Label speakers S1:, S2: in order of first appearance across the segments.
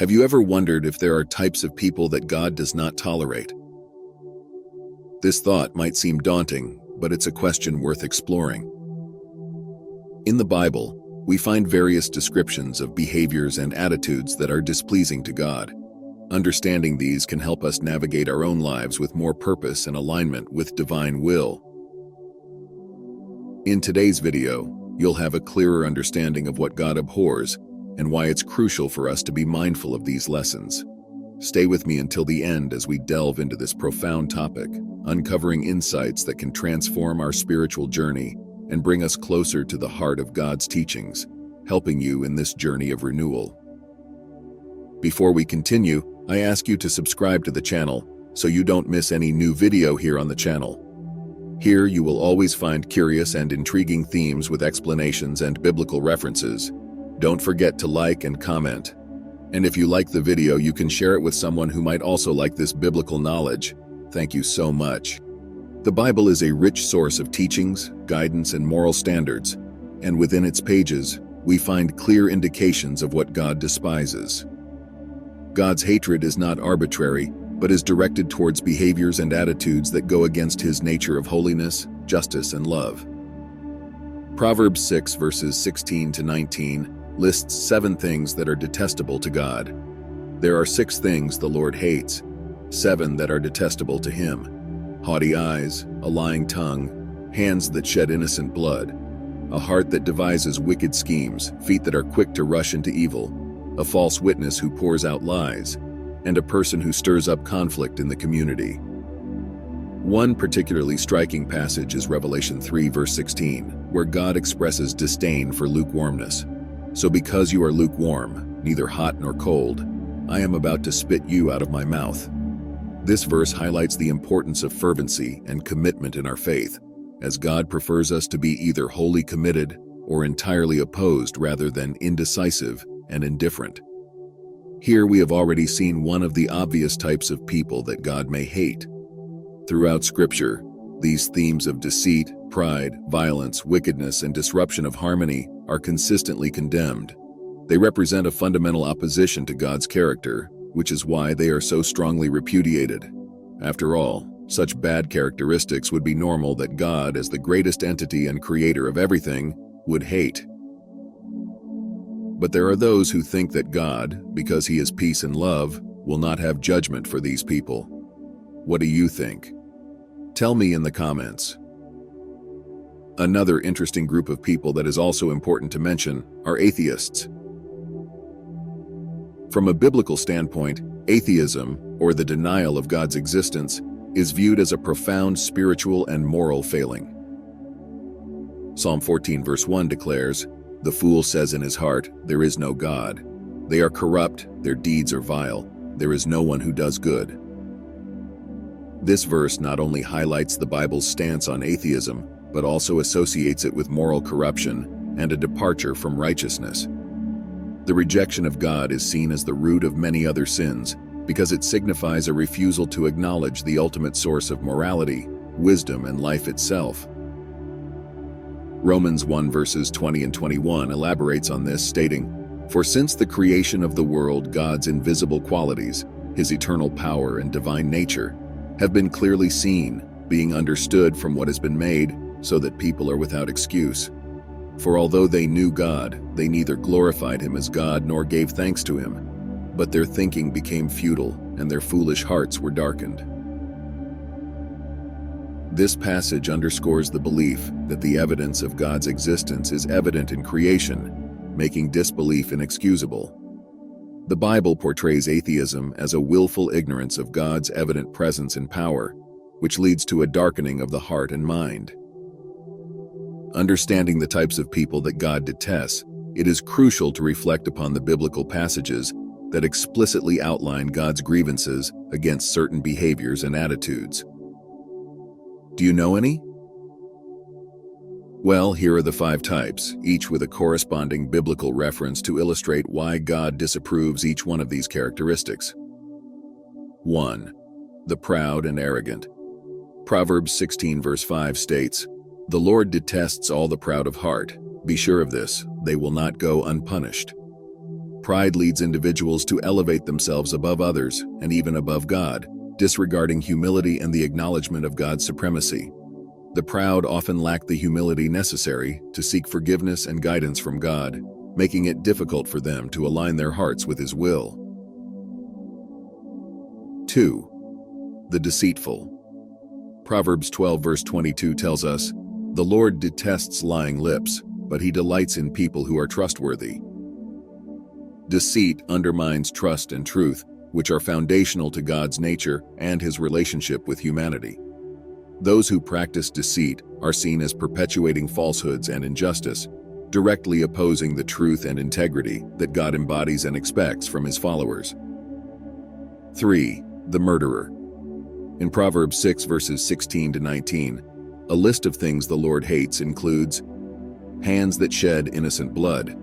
S1: Have you ever wondered if there are types of people that God does not tolerate? This thought might seem daunting, but it's a question worth exploring. In the Bible, we find various descriptions of behaviors and attitudes that are displeasing to God. Understanding these can help us navigate our own lives with more purpose and alignment with divine will. In today's video, you'll have a clearer understanding of what God abhors and why it's crucial for us to be mindful of these lessons. Stay with me until the end as we delve into this profound topic, uncovering insights that can transform our spiritual journey and bring us closer to the heart of God's teachings, helping you in this journey of renewal. Before we continue, I ask you to subscribe to the channel so you don't miss any new video here on the channel. Here you will always find curious and intriguing themes with explanations and biblical references. Don't forget to like and comment. And if you like the video, you can share it with someone who might also like this biblical knowledge. Thank you so much. The Bible is a rich source of teachings, guidance, and moral standards, and within its pages, we find clear indications of what God despises. God's hatred is not arbitrary, but is directed towards behaviors and attitudes that go against his nature of holiness, justice, and love. Proverbs 6 verses 16 to 19 lists 7 things that are detestable to God. There are 6 things the Lord hates, 7 that are detestable to him: haughty eyes, a lying tongue, hands that shed innocent blood, a heart that devises wicked schemes, feet that are quick to rush into evil, a false witness who pours out lies, and a person who stirs up conflict in the community. One particularly striking passage is Revelation 3 verse 16, where God expresses disdain for lukewarmness. So because you are lukewarm, neither hot nor cold, I am about to spit you out of my mouth. This verse highlights the importance of fervency and commitment in our faith, as God prefers us to be either wholly committed or entirely opposed rather than indecisive and indifferent. Here we have already seen one of the obvious types of people that God may hate. Throughout Scripture, these themes of deceit, pride, violence, wickedness, and disruption of harmony are consistently condemned. They represent a fundamental opposition to God's character, which is why they are so strongly repudiated. After all, such bad characteristics would be normal that God, as the greatest entity and creator of everything, would hate. But there are those who think that God, because he is peace and love, will not have judgment for these people. What do you think? Tell me in the comments. Another interesting group of people that is also important to mention are atheists. From a biblical standpoint, atheism, or the denial of God's existence, is viewed as a profound spiritual and moral failing. Psalm 14 verse 1 declares, "The fool says in his heart, there is no God. They are corrupt, their deeds are vile. There is no one who does good." This verse not only highlights the Bible's stance on atheism, but also associates it with moral corruption and a departure from righteousness. The rejection of God is seen as the root of many other sins because it signifies a refusal to acknowledge the ultimate source of morality, wisdom, and life itself. Romans 1 verses 20 and 21 elaborates on this, stating, "For since the creation of the world, God's invisible qualities, his eternal power and divine nature, have been clearly seen, being understood from what has been made, so that people are without excuse. For although they knew God, they neither glorified him as God nor gave thanks to him, but their thinking became futile, and their foolish hearts were darkened." This passage underscores the belief that the evidence of God's existence is evident in creation, making disbelief inexcusable. The Bible portrays atheism as a willful ignorance of God's evident presence and power, which leads to a darkening of the heart and mind. Understanding the types of people that God detests, it is crucial to reflect upon the biblical passages that explicitly outline God's grievances against certain behaviors and attitudes. Do you know any? Well, here are the 5 types, each with a corresponding biblical reference to illustrate why God disapproves each one of these characteristics. 1. The proud and arrogant. Proverbs 16 verse 5 states, "The Lord detests all the proud of heart. Be sure of this, they will not go unpunished." Pride leads individuals to elevate themselves above others and even above God, disregarding humility and the acknowledgement of God's supremacy. The proud often lack the humility necessary to seek forgiveness and guidance from God, making it difficult for them to align their hearts with His will. 2. The deceitful. Proverbs 12 verse 22 tells us, "The Lord detests lying lips, but He delights in people who are trustworthy." Deceit undermines trust and truth, which are foundational to God's nature and His relationship with humanity. Those who practice deceit are seen as perpetuating falsehoods and injustice, directly opposing the truth and integrity that God embodies and expects from His followers. 3. The murderer. In Proverbs 6 verses 16 to 19, a list of things the Lord hates includes hands that shed innocent blood.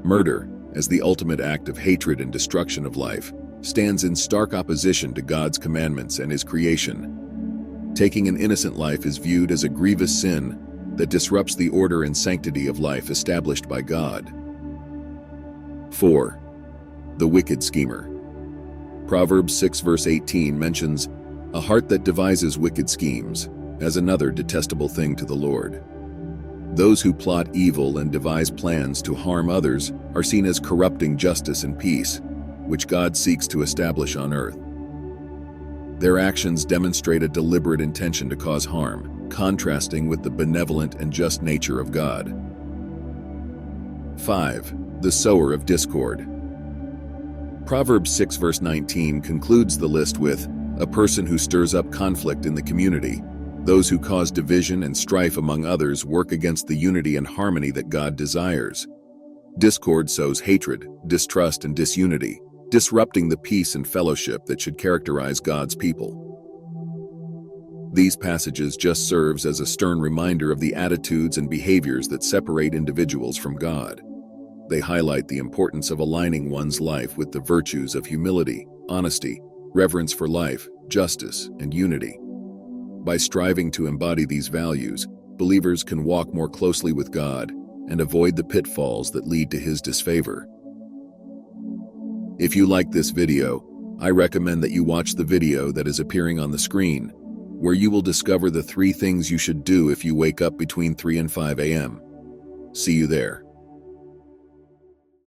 S1: Murder, as the ultimate act of hatred and destruction of life, stands in stark opposition to God's commandments and His creation. Taking an innocent life is viewed as a grievous sin that disrupts the order and sanctity of life established by God. 4. The wicked schemer. Proverbs 6 verse 18 mentions, "A heart that devises wicked schemes," as another detestable thing to the Lord. Those who plot evil and devise plans to harm others are seen as corrupting justice and peace, which God seeks to establish on earth. Their actions demonstrate a deliberate intention to cause harm, contrasting with the benevolent and just nature of God. 5. The sower of discord. Proverbs 6 verse 19 concludes the list with, "A person who stirs up conflict in the community. Those who cause division and strife among others work against the unity and harmony that God desires." Discord sows hatred, distrust, and disunity, disrupting the peace and fellowship that should characterize God's people. These passages just serves as a stern reminder of the attitudes and behaviors that separate individuals from God. They highlight the importance of aligning one's life with the virtues of humility, honesty, reverence for life, justice, and unity. By striving to embody these values, believers can walk more closely with God and avoid the pitfalls that lead to His disfavor. If you like this video, I recommend that you watch the video that is appearing on the screen, where you will discover the 3 things you should do if you wake up between 3 and 5 a.m. See you there.